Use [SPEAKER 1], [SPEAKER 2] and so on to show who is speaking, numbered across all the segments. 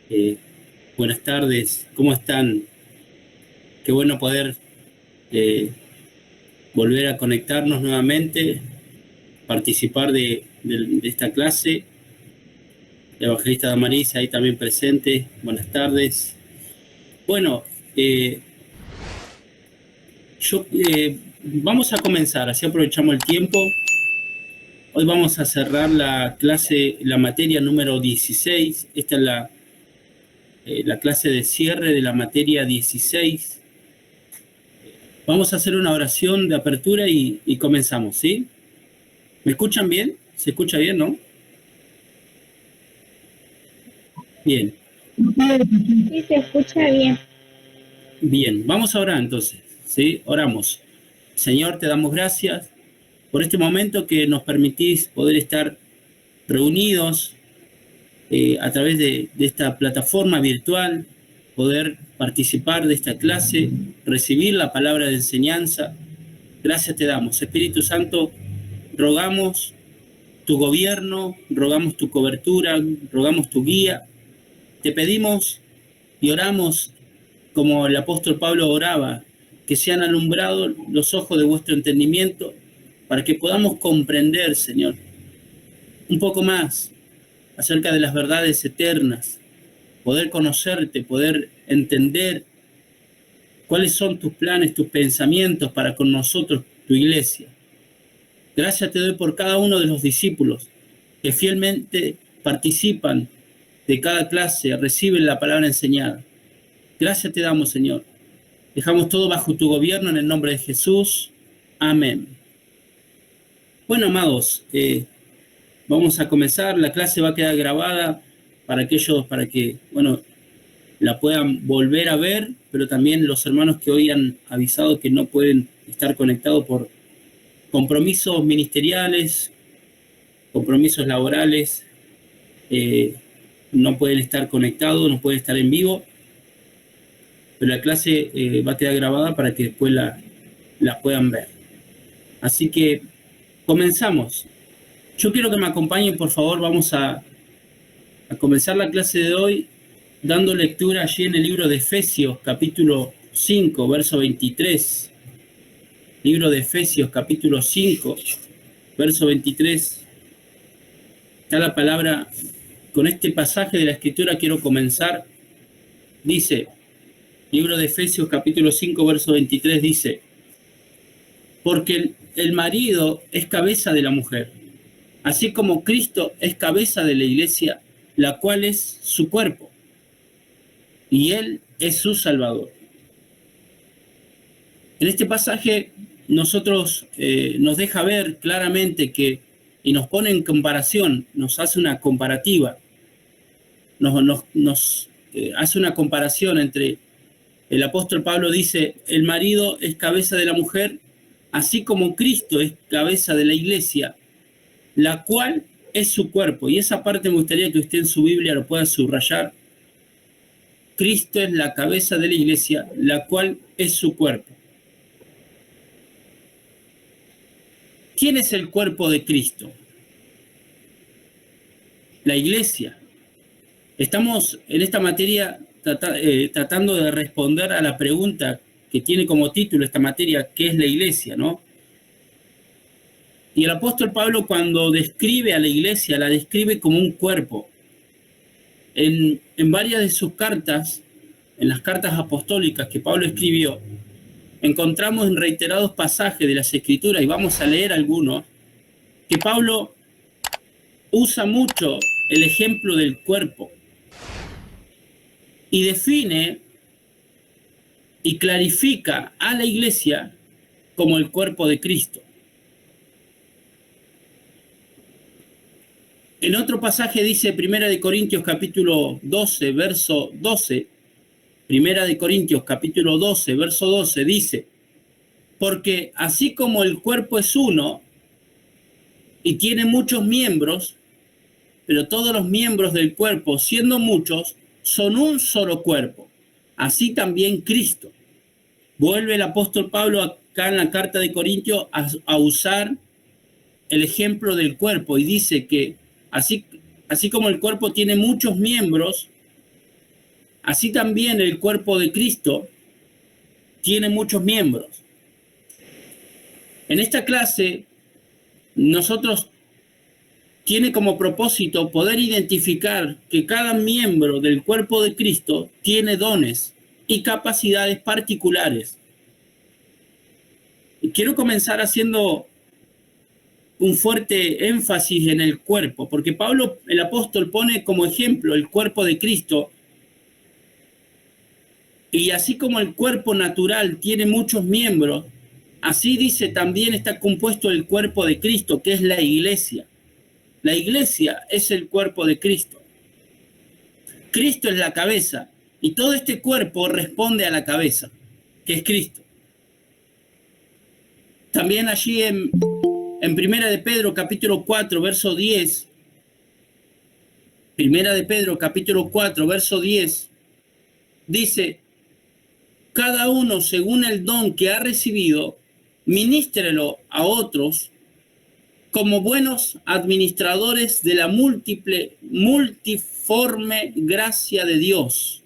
[SPEAKER 1] Eh, Buenas tardes, ¿cómo están? Qué bueno poder eh, volver a conectarnos nuevamente, participar de esta clase. La evangelista Damaris ahí también presente. Buenas tardes. Bueno, eh, vamos a comenzar, así aprovechamos el tiempo. Hoy vamos a cerrar la clase, la materia número 16. Esta es la clase de cierre de la materia 16. Vamos a hacer una oración de apertura y comenzamos, ¿sí? ¿Me escuchan bien? ¿Se escucha bien, no? Bien,
[SPEAKER 2] Sí, se escucha bien.
[SPEAKER 1] bien. Vamos a orar entonces, ¿sí? Oramos. Señor, te damos gracias por este momento que nos permitís poder estar reunidos a través de esta plataforma virtual, poder participar de esta clase, recibir la palabra de enseñanza. Gracias te damos. Espíritu Santo, rogamos tu gobierno, rogamos tu cobertura, rogamos tu guía. Te pedimos y oramos como el apóstol Pablo oraba, que sean alumbrados los ojos de vuestro entendimiento para que podamos comprender, Señor, un poco más acerca de las verdades eternas, poder conocerte, poder entender cuáles son tus planes, tus pensamientos para con nosotros, tu iglesia. Gracias te doy por cada uno de los discípulos que fielmente participan de cada clase, reciben la palabra enseñada. Gracias te damos, Señor. Dejamos todo bajo tu gobierno en el nombre de Jesús. Amén. Bueno, amados, vamos a comenzar. La clase va a quedar grabada para que, bueno, la puedan volver a ver, pero también los hermanos que hoy han avisado que no pueden estar conectados por compromisos ministeriales, compromisos laborales, no pueden estar conectados, no pueden estar en vivo, pero la clase va a quedar grabada para que después la puedan ver. Así que comenzamos. Yo quiero que me acompañen, por favor, vamos a comenzar la clase de hoy dando lectura allí en el libro de Efesios, capítulo 5, verso 23. Libro de Efesios, capítulo 5, verso 23. Está la palabra, con este pasaje de la Escritura quiero comenzar. Dice, libro de Efesios, capítulo 5, verso 23, dice, porque el marido es cabeza de la mujer, así como Cristo es cabeza de la iglesia, la cual es su cuerpo, y Él es su Salvador. En este pasaje nosotros nos deja ver claramente que, y nos pone en comparación, nos hace una comparativa, nos hace una comparación entre el apóstol Pablo dice, el marido es cabeza de la mujer, así como Cristo es cabeza de la iglesia, la cual es su cuerpo. Y esa parte me gustaría que usted en su Biblia lo pueda subrayar. Cristo es la cabeza de la iglesia, la cual es su cuerpo. ¿Quién es el cuerpo de Cristo? La iglesia. Estamos en esta materia tratando de responder a la pregunta que tiene como título esta materia, ¿qué es la iglesia, no? Y el apóstol Pablo cuando describe a la iglesia, la describe como un cuerpo. En varias de sus cartas, en las cartas apostólicas que Pablo escribió, encontramos en reiterados pasajes de las Escrituras, y vamos a leer algunos, que Pablo usa mucho el ejemplo del cuerpo y define y clarifica a la iglesia como el cuerpo de Cristo. En otro pasaje dice 1 Corintios capítulo 12, verso 12, 1 Corintios capítulo 12, verso 12 dice, porque así como el cuerpo es uno y tiene muchos miembros, pero todos los miembros del cuerpo, siendo muchos, son un solo cuerpo. Así también Cristo. Vuelve el apóstol Pablo acá en la carta de Corintios a usar el ejemplo del cuerpo y dice que así así como el cuerpo tiene muchos miembros, así también el cuerpo de Cristo tiene muchos miembros. En esta clase, nosotros tiene como propósito poder identificar que cada miembro del cuerpo de Cristo tiene dones y capacidades particulares. Y quiero comenzar haciendo un fuerte énfasis en el cuerpo, porque Pablo, el apóstol, pone como ejemplo el cuerpo de Cristo. Y así como el cuerpo natural tiene muchos miembros, así dice también está compuesto el cuerpo de Cristo, que es la iglesia. La iglesia es el cuerpo de Cristo. Cristo es la cabeza y todo este cuerpo responde a la cabeza, que es Cristo. También allí en Primera de Pedro, capítulo 4, verso 10, Primera de Pedro, capítulo 4, verso 10, dice: cada uno según el don que ha recibido, ministrelo a otros como buenos administradores de la multiforme gracia de Dios.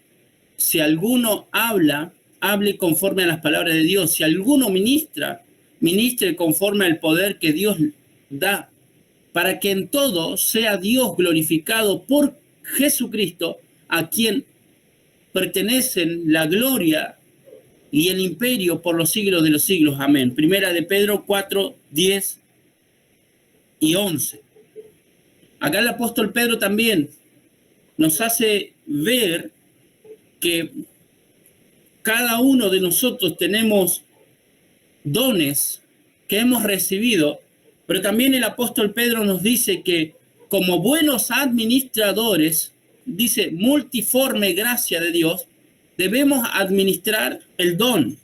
[SPEAKER 1] Si alguno habla, hable conforme a las palabras de Dios. Si alguno ministra, ministre conforme al poder que Dios da, para que en todo sea Dios glorificado por Jesucristo, a quien pertenecen la gloria y el imperio por los siglos de los siglos. Amén. Primera de Pedro 4, 10 y 11. Acá el apóstol Pedro también nos hace ver que cada uno de nosotros tenemos dones que hemos recibido, pero también el apóstol Pedro nos dice que como buenos administradores, dice multiforme gracia de Dios, debemos administrar el don.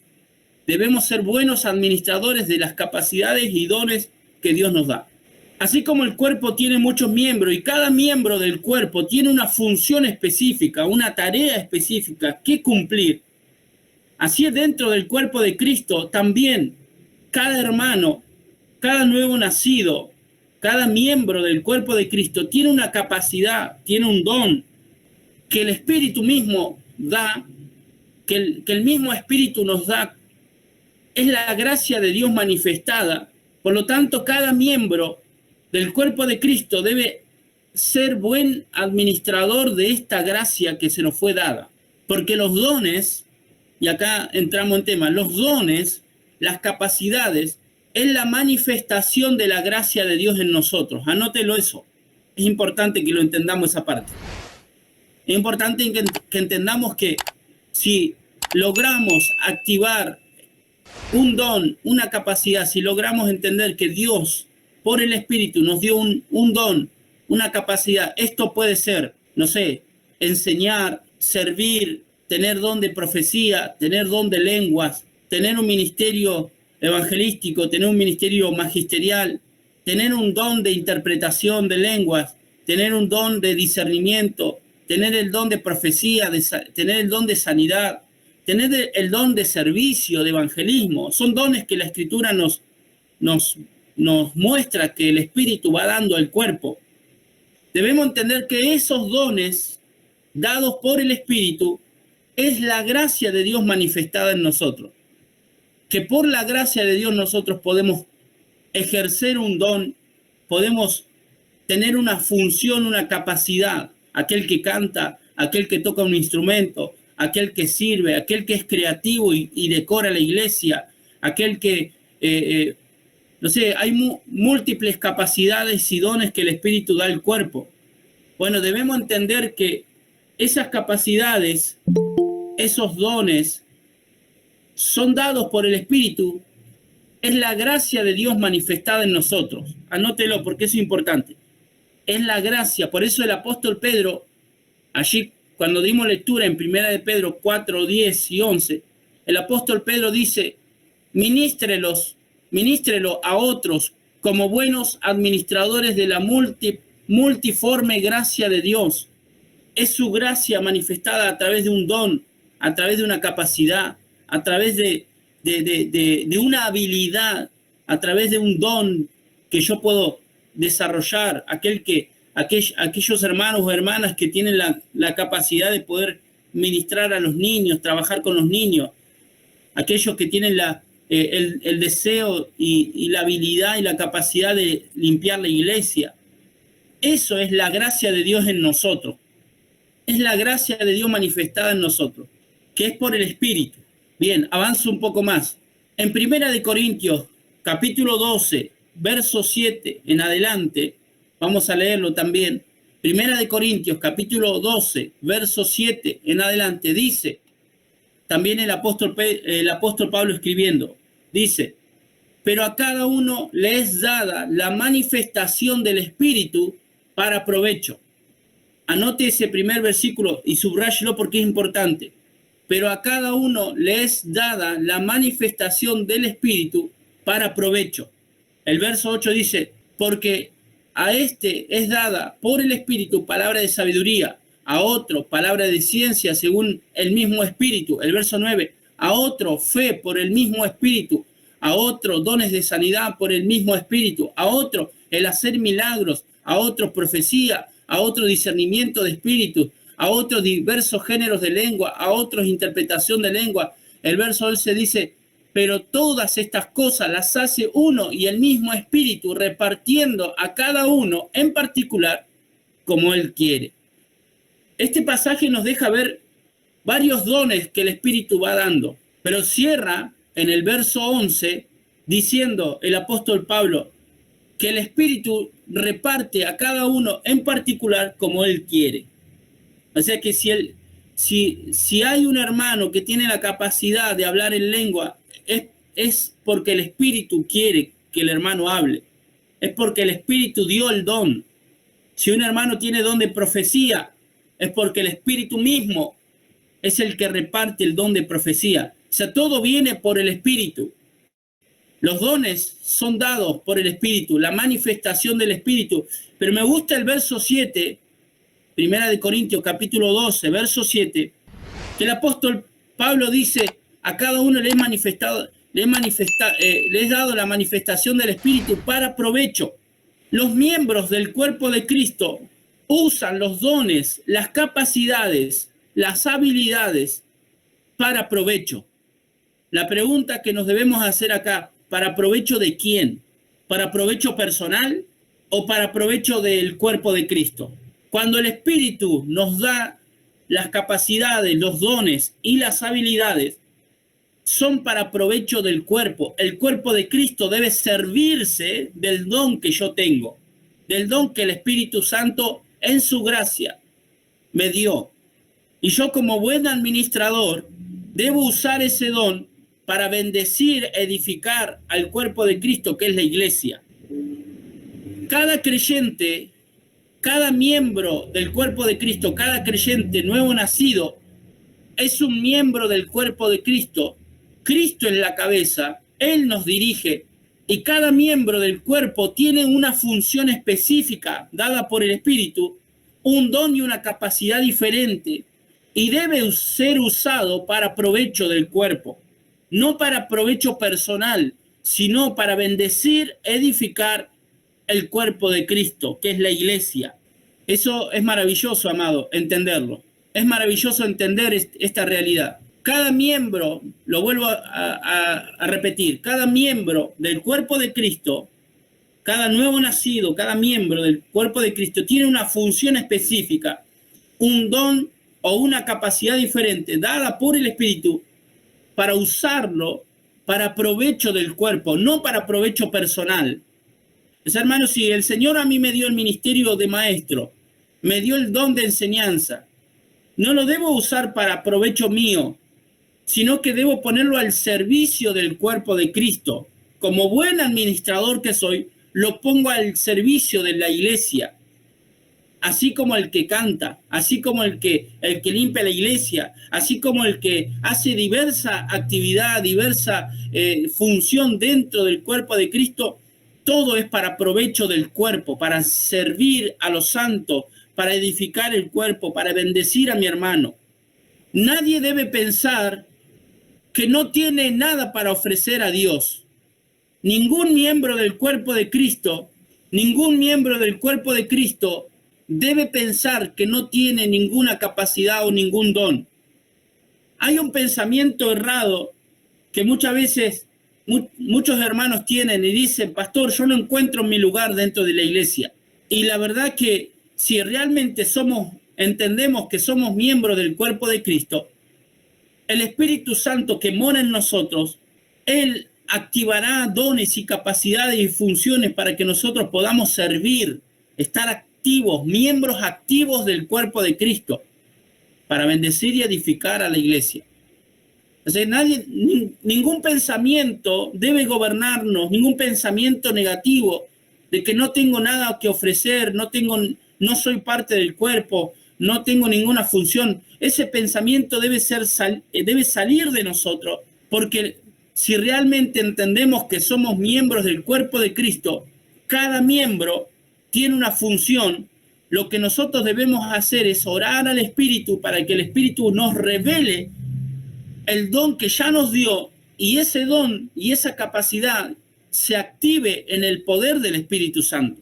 [SPEAKER 1] Debemos ser buenos administradores de las capacidades y dones que Dios nos da. Así como el cuerpo tiene muchos miembros y cada miembro del cuerpo tiene una función específica, una tarea específica que cumplir, así dentro del cuerpo de Cristo también cada hermano, cada nuevo nacido, cada miembro del cuerpo de Cristo tiene una capacidad, tiene un don que el Espíritu mismo da, que el mismo Espíritu nos da. Es la gracia de Dios manifestada. Por lo tanto, cada miembro del cuerpo de Cristo debe ser buen administrador de esta gracia que se nos fue dada. Porque los dones, y acá entramos en tema, los dones, las capacidades, es la manifestación de la gracia de Dios en nosotros. Anótelo eso. Es importante que lo entendamos esa parte. Es importante que entendamos que si logramos activar un don, una capacidad, si logramos entender que Dios por el Espíritu nos dio un don, una capacidad, esto puede ser, no sé, enseñar, servir, tener don de profecía, tener don de lenguas, tener un ministerio evangelístico, tener un ministerio magisterial, tener un don de interpretación de lenguas, tener un don de discernimiento, tener el don de profecía, tener el don de sanidad, tener el don de servicio, de evangelismo. Son dones que la Escritura nos muestra que el Espíritu va dando al cuerpo. Debemos entender que esos dones dados por el Espíritu es la gracia de Dios manifestada en nosotros. Que por la gracia de Dios nosotros podemos ejercer un don, podemos tener una función, una capacidad. Aquel que canta, aquel que toca un instrumento, aquel que sirve, aquel que es creativo y decora la iglesia, aquel que, no sé, hay múltiples capacidades y dones que el Espíritu da al cuerpo. Bueno, debemos entender que esas capacidades, esos dones, son dados por el Espíritu, es la gracia de Dios manifestada en nosotros. Anótelo porque es importante. Es la gracia, por eso el apóstol Pedro, allí cuando dimos lectura en Primera de Pedro 4, 10 y 11, el apóstol Pedro dice, ministrelo a otros como buenos administradores de la multiforme gracia de Dios. Es su gracia manifestada a través de un don, a través de una capacidad, a través de una habilidad, a través de un don que yo puedo desarrollar, aquel que aquellos hermanos o hermanas que tienen la capacidad de poder ministrar a los niños, trabajar con los niños, aquellos que tienen el deseo y la habilidad y la capacidad de limpiar la iglesia. Eso es la gracia de Dios en nosotros. Es la gracia de Dios manifestada en nosotros, que es por el Espíritu. Bien, avanzo un poco más. En 1 Corintios, capítulo 12, verso 7 en adelante, vamos a leerlo también. 1 Corintios, capítulo 12, verso 7 en adelante, dice, también el apóstol Pablo escribiendo, dice, pero a cada uno le es dada la manifestación del Espíritu para provecho. Anote ese primer versículo y subráyelo porque es importante. Pero a cada uno le es dada la manifestación del Espíritu para provecho. El verso 8 dice, porque a este es dada por el Espíritu palabra de sabiduría, a otro palabra de ciencia según el mismo Espíritu. El verso 9, a otro fe por el mismo Espíritu, a otro dones de sanidad por el mismo Espíritu, a otro el hacer milagros, a otro profecía, a otro discernimiento de espíritus, a otros diversos géneros de lengua, a otros interpretación de lengua. El verso 11 dice, pero todas estas cosas las hace uno y el mismo Espíritu, repartiendo a cada uno en particular como Él quiere. Este pasaje nos deja ver varios dones que el Espíritu va dando, pero cierra en el verso 11 diciendo el apóstol Pablo que el Espíritu reparte a cada uno en particular como Él quiere. O sea que si hay un hermano que tiene la capacidad de hablar en lengua, es porque el Espíritu quiere que el hermano hable. Es porque el Espíritu dio el don. Si un hermano tiene don de profecía, es porque el Espíritu mismo es el que reparte el don de profecía. O sea, todo viene por el Espíritu. Los dones son dados por el Espíritu, la manifestación del Espíritu. Pero me gusta el verso 7, 1 Corintios capítulo 12, verso 7, que el apóstol Pablo dice, a cada uno le es dado la manifestación del Espíritu para provecho. Los miembros del cuerpo de Cristo usan los dones, las capacidades, las habilidades para provecho. La pregunta que nos debemos hacer acá, ¿para provecho de quién? ¿Para provecho personal o para provecho del cuerpo de Cristo? Cuando el Espíritu nos da las capacidades, los dones y las habilidades, son para provecho del cuerpo. El cuerpo de Cristo debe servirse del don que yo tengo, del don que el Espíritu Santo en su gracia me dio. Y yo como buen administrador debo usar ese don para bendecir, edificar al cuerpo de Cristo, que es la iglesia. Cada creyente, cada miembro del cuerpo de Cristo, cada creyente nuevo nacido, es un miembro del cuerpo de Cristo. Cristo es la cabeza, Él nos dirige, y cada miembro del cuerpo tiene una función específica dada por el Espíritu, un don y una capacidad diferente, y debe ser usado para provecho del cuerpo. No para provecho personal, sino para bendecir, edificar el cuerpo de Cristo, que es la iglesia. Eso es maravilloso, amado, entenderlo. Es maravilloso entender esta realidad. Cada miembro, lo vuelvo a repetir, cada miembro del cuerpo de Cristo, cada nuevo nacido, cada miembro del cuerpo de Cristo tiene una función específica, un don o una capacidad diferente dada por el Espíritu, para usarlo para provecho del cuerpo, no para provecho personal. Pues, hermanos, si el Señor a mí me dio el ministerio de maestro, me dio el don de enseñanza, no lo debo usar para provecho mío, sino que debo ponerlo al servicio del cuerpo de Cristo. Como buen administrador que soy, lo pongo al servicio de la iglesia. Así como el que canta, así como el que limpia la iglesia, así como el que hace diversa actividad, diversa función dentro del cuerpo de Cristo, todo es para provecho del cuerpo, para servir a los santos, para edificar el cuerpo, para bendecir a mi hermano. Nadie debe pensar que no tiene nada para ofrecer a Dios. Ningún miembro del cuerpo de Cristo debe pensar que no tiene ninguna capacidad o ningún don. Hay un pensamiento errado que muchas veces muchos hermanos tienen y dicen: pastor, yo no encuentro mi lugar dentro de la iglesia. Y la verdad que si realmente entendemos que somos miembros del cuerpo de Cristo, el Espíritu Santo que mora en nosotros, Él activará dones y capacidades y funciones para que nosotros podamos servir, estar activos, miembros activos del cuerpo de Cristo, para bendecir y edificar a la iglesia. O sea, ningún pensamiento debe gobernarnos, ningún pensamiento negativo de que no tengo nada que ofrecer, no soy parte del cuerpo, no tengo ninguna función. Ese pensamiento debe salir de nosotros, porque si realmente entendemos que somos miembros del cuerpo de Cristo, cada miembro tiene una función. Lo que nosotros debemos hacer es orar al Espíritu para que el Espíritu nos revele el don que ya nos dio, y ese don y esa capacidad se active en el poder del Espíritu Santo.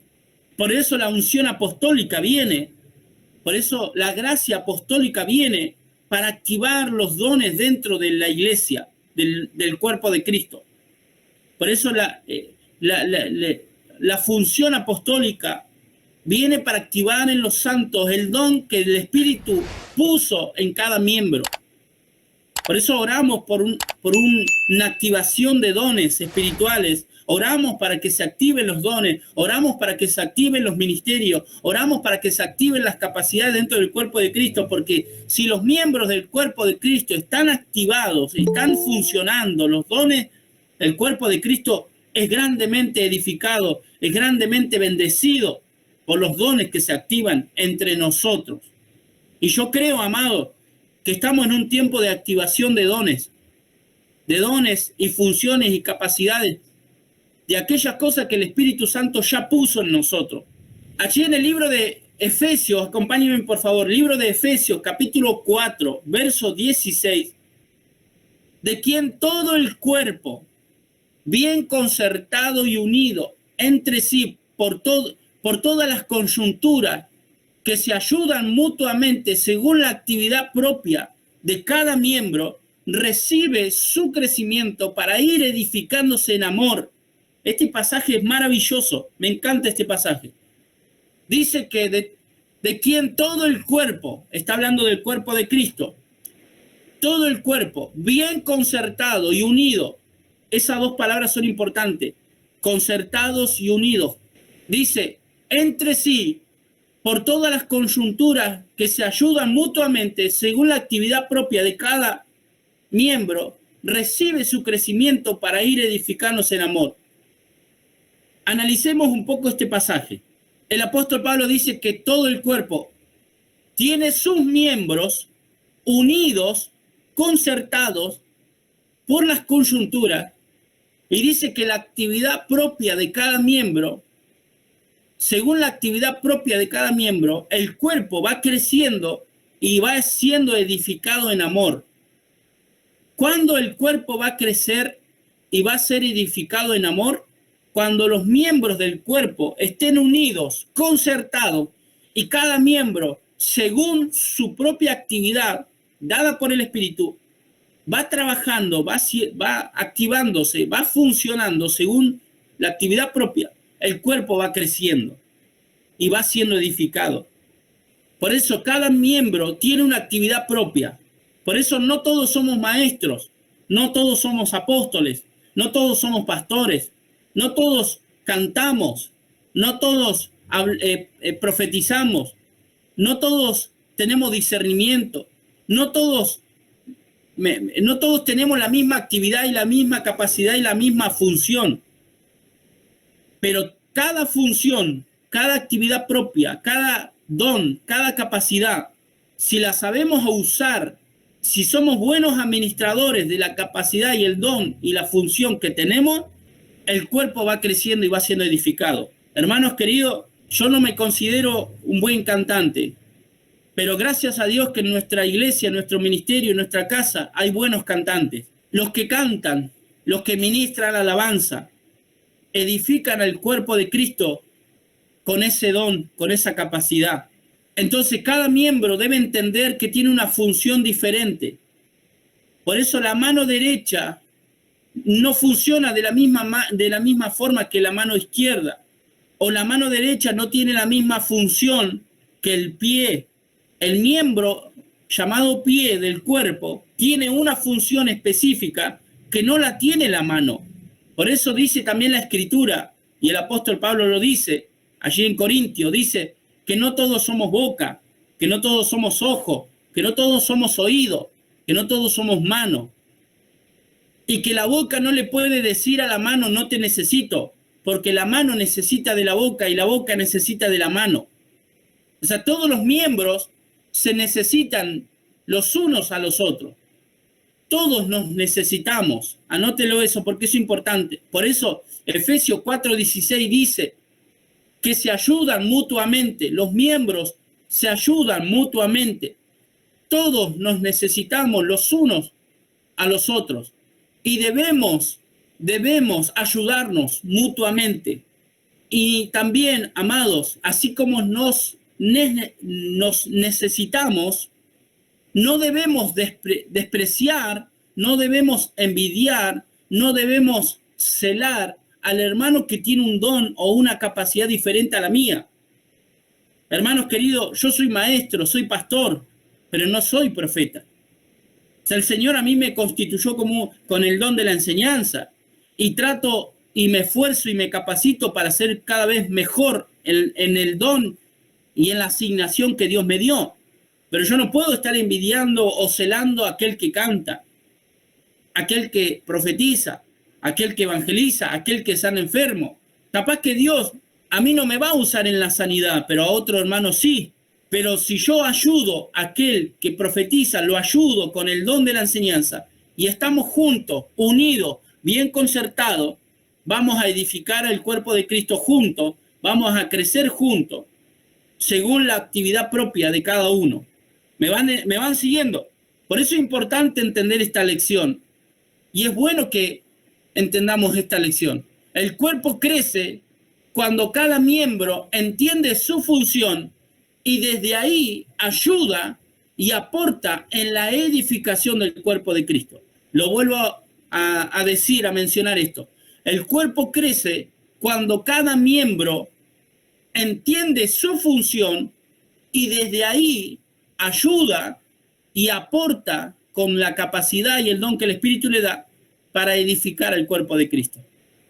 [SPEAKER 1] Por eso la unción apostólica viene, por eso la gracia apostólica viene para activar los dones dentro de la iglesia, del cuerpo de Cristo. Por eso la función apostólica viene para activar en los santos el don que el Espíritu puso en cada miembro. Por eso oramos por una activación de dones espirituales. Oramos para que se activen los dones. Oramos para que se activen los ministerios. Oramos para que se activen las capacidades dentro del cuerpo de Cristo. Porque si los miembros del cuerpo de Cristo están activados, están funcionando, los dones, el cuerpo de Cristo es grandemente edificado, es grandemente bendecido por los dones que se activan entre nosotros. Y yo creo, amado, que estamos en un tiempo de activación de dones y funciones y capacidades, de aquellas cosas que el Espíritu Santo ya puso en nosotros. Allí en el libro de Efesios, acompáñenme por favor, libro de Efesios, capítulo 4, verso 16, de quien todo el cuerpo, bien concertado y unido entre sí por todas las coyunturas, que se ayudan mutuamente según la actividad propia de cada miembro, recibe su crecimiento para ir edificándose en amor. Este pasaje es maravilloso, me encanta este pasaje. Dice que de quien todo el cuerpo, está hablando del cuerpo de Cristo, todo el cuerpo, bien concertado y unido. Esas dos palabras son importantes, concertados y unidos. Dice, entre sí, por todas las coyunturas que se ayudan mutuamente según la actividad propia de cada miembro, recibe su crecimiento para ir edificándose en amor. Analicemos un poco este pasaje. El apóstol Pablo dice que todo el cuerpo tiene sus miembros unidos, concertados por las coyunturas, y dice que la actividad propia de cada miembro, según la actividad propia de cada miembro, el cuerpo va creciendo y va siendo edificado en amor. ¿Cuándo el cuerpo va a crecer y va a ser edificado en amor? Cuando los miembros del cuerpo estén unidos, concertados, y cada miembro, según su propia actividad dada por el Espíritu, va trabajando, va activándose, va funcionando según la actividad propia. El cuerpo va creciendo y va siendo edificado. Por eso cada miembro tiene una actividad propia. Por eso no todos somos maestros, no todos somos apóstoles, no todos somos pastores, no todos cantamos, no todos profetizamos, no todos tenemos discernimiento, no todos tenemos la misma actividad y la misma capacidad y la misma función. Pero cada función, cada actividad propia, cada don, cada capacidad, si la sabemos usar, si somos buenos administradores de la capacidad y el don y la función que tenemos, el cuerpo va creciendo y va siendo edificado. Hermanos queridos, yo no me considero un buen cantante, pero gracias a Dios que en nuestra iglesia, en nuestro ministerio, en nuestra casa, hay buenos cantantes. Los que cantan, los que ministran alabanza, edifican al cuerpo de Cristo con ese don, con esa capacidad. Entonces cada miembro debe entender que tiene una función diferente. Por eso la mano derecha no funciona de la misma forma que la mano izquierda. O la mano derecha no tiene la misma función que el pie. El miembro llamado pie del cuerpo tiene una función específica que no la tiene la mano. Por eso dice también la Escritura, y el apóstol Pablo lo dice, allí en Corintios, dice que no todos somos boca, que no todos somos ojo, que no todos somos oído, que no todos somos mano. Y que la boca no le puede decir a la mano, no te necesito, porque la mano necesita de la boca y la boca necesita de la mano. O sea, todos los miembros se necesitan los unos a los otros. Todos nos necesitamos. Anótelo eso porque es importante. Por eso Efesios 4:16 dice que se ayudan mutuamente. Los miembros se ayudan mutuamente. Todos nos necesitamos los unos a los otros. Y debemos ayudarnos mutuamente. Y también, amados, así como nos necesitamos, no debemos despreciar, no debemos envidiar, no debemos celar al hermano que tiene un don o una capacidad diferente a la mía. Hermanos queridos, yo soy maestro, soy pastor, pero no soy profeta. O sea, el Señor a mí me constituyó con el don de la enseñanza y trato y me esfuerzo y me capacito para ser cada vez mejor en el don y en la asignación que Dios me dio. Pero yo no puedo estar envidiando o celando a aquel que canta, aquel que profetiza, aquel que evangeliza, aquel que sana enfermo. Capaz que Dios a mí no me va a usar en la sanidad, pero a otro hermano sí. Pero si yo ayudo a aquel que profetiza, lo ayudo con el don de la enseñanza y estamos juntos, unidos, bien concertados, vamos a edificar el cuerpo de Cristo juntos, vamos a crecer juntos, según la actividad propia de cada uno. ¿Me van siguiendo? Por eso es importante entender esta lección. Y es bueno que entendamos esta lección. El cuerpo crece cuando cada miembro entiende su función y desde ahí ayuda y aporta en la edificación del cuerpo de Cristo. Lo vuelvo a decir, a mencionar esto. El cuerpo crece cuando cada miembro entiende su función y desde ahí ayuda y aporta con la capacidad y el don que el Espíritu le da para edificar el cuerpo de Cristo.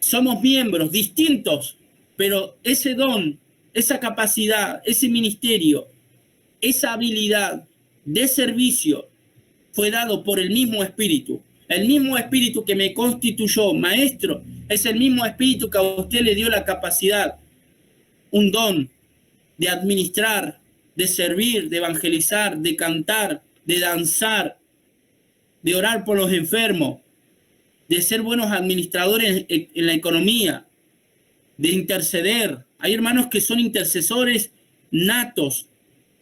[SPEAKER 1] Somos miembros distintos, pero ese don, esa capacidad, ese ministerio, esa habilidad de servicio fue dado por el mismo Espíritu. El mismo Espíritu que me constituyó maestro es el mismo Espíritu que a usted le dio la capacidad, un don de administrar, de servir, de evangelizar, de cantar, de danzar, de orar por los enfermos, de ser buenos administradores en la economía, de interceder. Hay hermanos que son intercesores natos,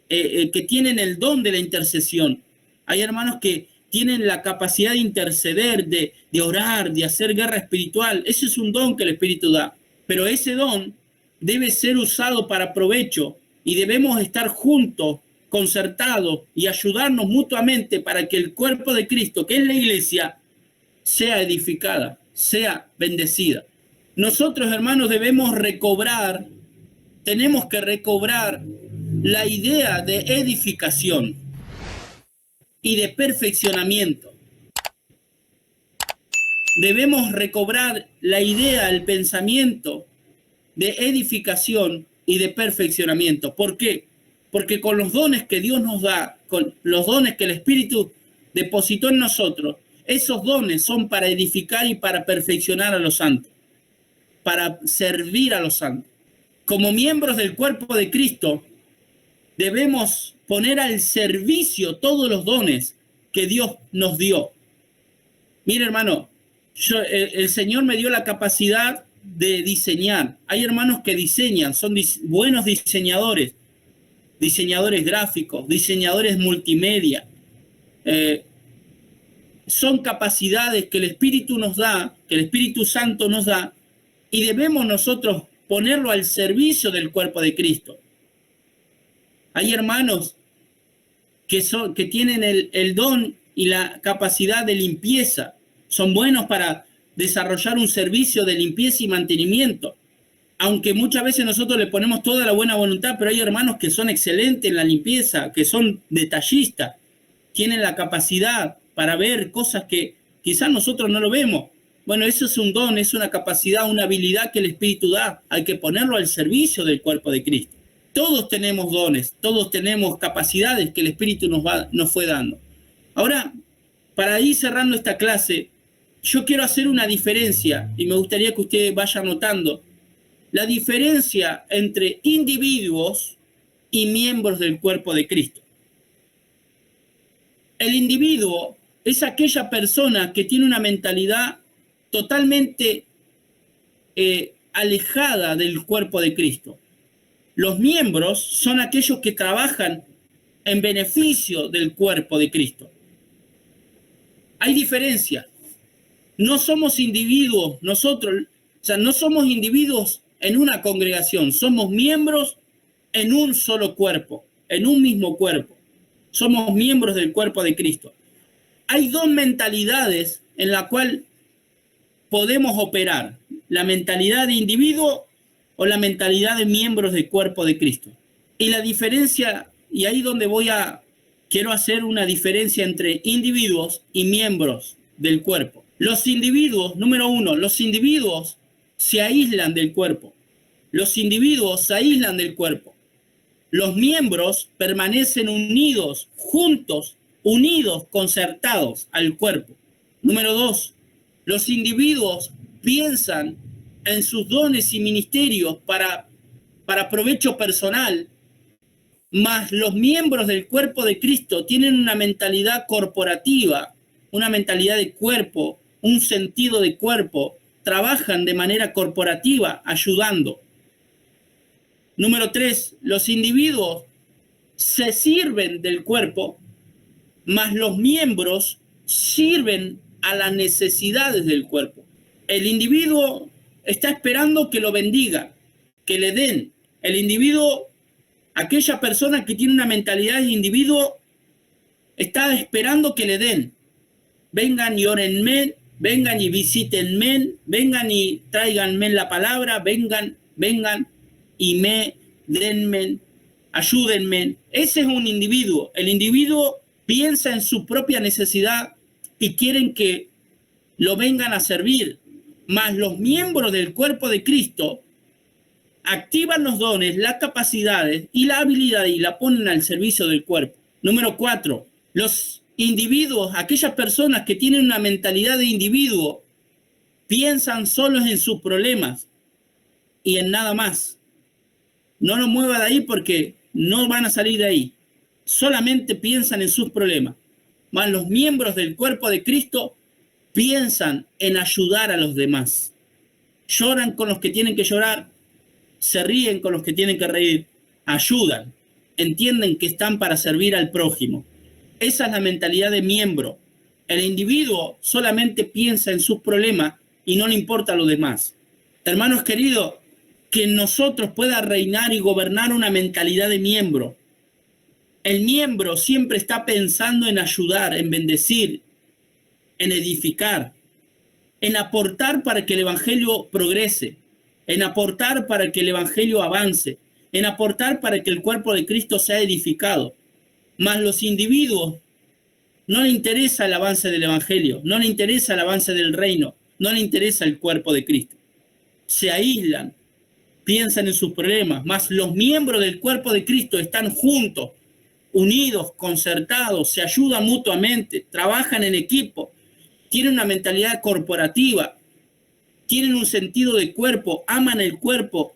[SPEAKER 1] que tienen el don de la intercesión. Hay hermanos que tienen la capacidad de interceder, de orar, de hacer guerra espiritual. Ese es un don que el Espíritu da. Pero ese don debe ser usado para provecho y debemos estar juntos, concertados y ayudarnos mutuamente para que el cuerpo de Cristo, que es la iglesia, sea edificada, sea bendecida. Nosotros, hermanos, tenemos que recobrar la idea de edificación y de perfeccionamiento. Debemos recobrar la idea, el pensamiento de edificación y de perfeccionamiento. ¿Por qué? Porque con los dones que Dios nos da, con los dones que el Espíritu depositó en nosotros, esos dones son para edificar y para perfeccionar a los santos, para servir a los santos. Como miembros del cuerpo de Cristo, debemos poner al servicio todos los dones que Dios nos dio. Mire, hermano, el Señor me dio la capacidad de diseñar. Hay hermanos que diseñan, son buenos diseñadores, diseñadores gráficos, diseñadores multimedia. Son capacidades que el Espíritu nos da, que el Espíritu Santo nos da, y debemos nosotros ponerlo al servicio del cuerpo de Cristo. Hay hermanos que tienen el don y la capacidad de limpieza. Son buenos para desarrollar un servicio de limpieza y mantenimiento. Aunque muchas veces nosotros le ponemos toda la buena voluntad, pero hay hermanos que son excelentes en la limpieza, que son detallistas, tienen la capacidad para ver cosas que quizás nosotros no lo vemos. Bueno, eso es un don, es una capacidad, una habilidad que el Espíritu da. Hay que ponerlo al servicio del cuerpo de Cristo. Todos tenemos dones, todos tenemos capacidades que el Espíritu nos fue dando. Ahora, para ir cerrando esta clase, yo quiero hacer una diferencia y me gustaría que usted vaya notando la diferencia entre individuos y miembros del cuerpo de Cristo. El individuo es aquella persona que tiene una mentalidad totalmente alejada del cuerpo de Cristo. Los miembros son aquellos que trabajan en beneficio del cuerpo de Cristo. Hay diferencia. No somos individuos, nosotros, no somos individuos en una congregación, somos miembros en un solo cuerpo, en un mismo cuerpo. Somos miembros del cuerpo de Cristo. Hay dos mentalidades en la cual podemos operar: la mentalidad de individuo o la mentalidad de miembros del cuerpo de Cristo. Y la diferencia, y ahí donde quiero hacer una diferencia entre individuos y miembros del cuerpo. Los individuos, número uno, los individuos se aíslan del cuerpo. Los individuos se aíslan del cuerpo. Los miembros permanecen unidos, juntos, unidos, concertados al cuerpo. Número dos, los individuos piensan en sus dones y ministerios para provecho personal, mas los miembros del cuerpo de Cristo tienen una mentalidad corporativa, una mentalidad de cuerpo, un sentido de cuerpo, trabajan de manera corporativa, ayudando. Número tres, los individuos se sirven del cuerpo, mas los miembros sirven a las necesidades del cuerpo. El individuo está esperando que lo bendiga, que le den. El individuo, aquella persona que tiene una mentalidad de individuo, está esperando que le den. Vengan y órenme, vengan y visítenme, vengan y tráiganme la palabra, vengan y denme, ayúdenme. Ese es un individuo. El individuo piensa en su propia necesidad y quieren que lo vengan a servir. Mas los miembros del cuerpo de Cristo activan los dones, las capacidades y la habilidad y la ponen al servicio del cuerpo. Número 4, los individuos, aquellas personas que tienen una mentalidad de individuo, piensan solos en sus problemas y en nada más. No los mueva de ahí porque no van a salir de ahí. Solamente piensan en sus problemas. Mas los miembros del cuerpo de Cristo piensan en ayudar a los demás. Lloran con los que tienen que llorar, se ríen con los que tienen que reír, ayudan, entienden que están para servir al prójimo. Esa es la mentalidad de miembro. El individuo solamente piensa en sus problemas y no le importa a los demás. Hermanos queridos, que en nosotros pueda reinar y gobernar una mentalidad de miembro. El miembro siempre está pensando en ayudar, en bendecir, en edificar, en aportar para que el evangelio progrese, en aportar para que el evangelio avance, en aportar para que el cuerpo de Cristo sea edificado. Mas los individuos no le interesa el avance del evangelio, no le interesa el avance del reino, no le interesa el cuerpo de Cristo. Se aíslan, piensan en sus problemas, mas los miembros del cuerpo de Cristo están juntos, unidos, concertados, se ayudan mutuamente, trabajan en equipo, tienen una mentalidad corporativa, tienen un sentido de cuerpo, aman el cuerpo,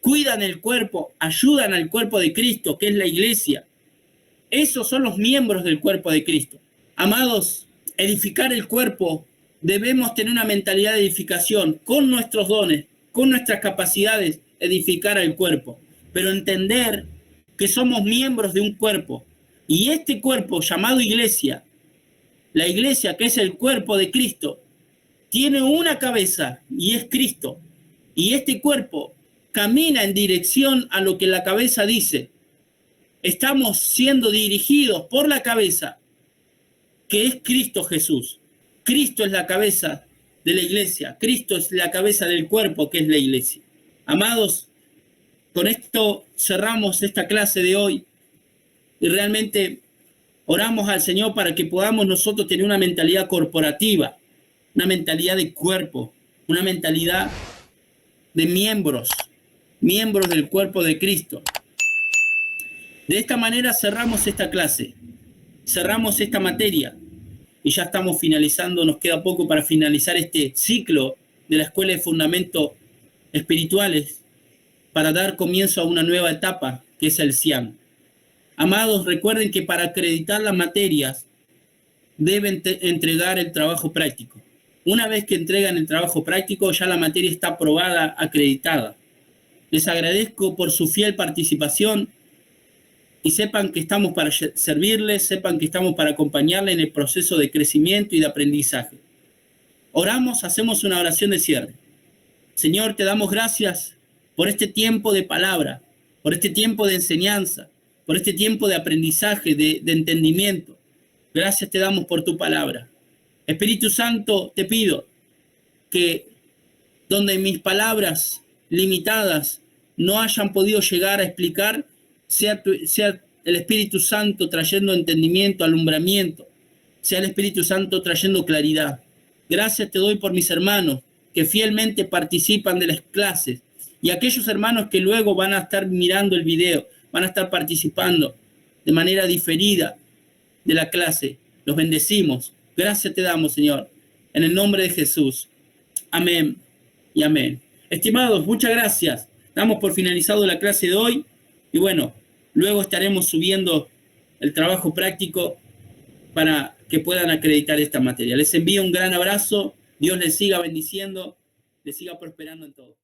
[SPEAKER 1] cuidan el cuerpo, ayudan al cuerpo de Cristo, que es la iglesia. Esos son los miembros del cuerpo de Cristo. Amados, edificar el cuerpo, debemos tener una mentalidad de edificación, con nuestros dones, con nuestras capacidades, edificar al cuerpo, pero entender que somos miembros de un cuerpo, y este cuerpo llamado iglesia, la iglesia que es el cuerpo de Cristo, tiene una cabeza y es Cristo, y este cuerpo camina en dirección a lo que la cabeza dice. estamos siendo dirigidos por la cabeza, que es Cristo Jesús. Cristo es la cabeza de la iglesia. Cristo es la cabeza del cuerpo, que es la iglesia. Amados, con esto cerramos esta clase de hoy y realmente oramos al Señor para que podamos nosotros tener una mentalidad corporativa, una mentalidad de cuerpo, una mentalidad de miembros del cuerpo de Cristo. De esta manera cerramos esta clase, cerramos esta materia y ya estamos finalizando, nos queda poco para finalizar este ciclo de la Escuela de Fundamentos Espirituales para dar comienzo a una nueva etapa que es el CIAM. Amados, recuerden que para acreditar las materias deben entregar el trabajo práctico. Una vez que entregan el trabajo práctico, ya la materia está aprobada, acreditada. Les agradezco por su fiel participación y sepan que estamos para servirles, sepan que estamos para acompañarles en el proceso de crecimiento y de aprendizaje. Oramos, hacemos una oración de cierre. Señor, te damos gracias por este tiempo de palabra, por este tiempo de enseñanza, por este tiempo de aprendizaje, de entendimiento. Gracias te damos por tu palabra. Espíritu Santo, te pido que donde mis palabras limitadas no hayan podido llegar a explicar, sea el Espíritu Santo trayendo entendimiento, alumbramiento, sea el Espíritu Santo trayendo claridad. Gracias te doy por mis hermanos que fielmente participan de las clases y aquellos hermanos que luego van a estar mirando el video, van a estar participando de manera diferida de la clase. Los bendecimos. Gracias te damos, Señor, en el nombre de Jesús. Amén y amén. Estimados, muchas gracias. Damos por finalizado la clase de hoy y bueno, luego estaremos subiendo el trabajo práctico para que puedan acreditar esta materia. Les envío un gran abrazo. Dios les siga bendiciendo, les siga prosperando en todo.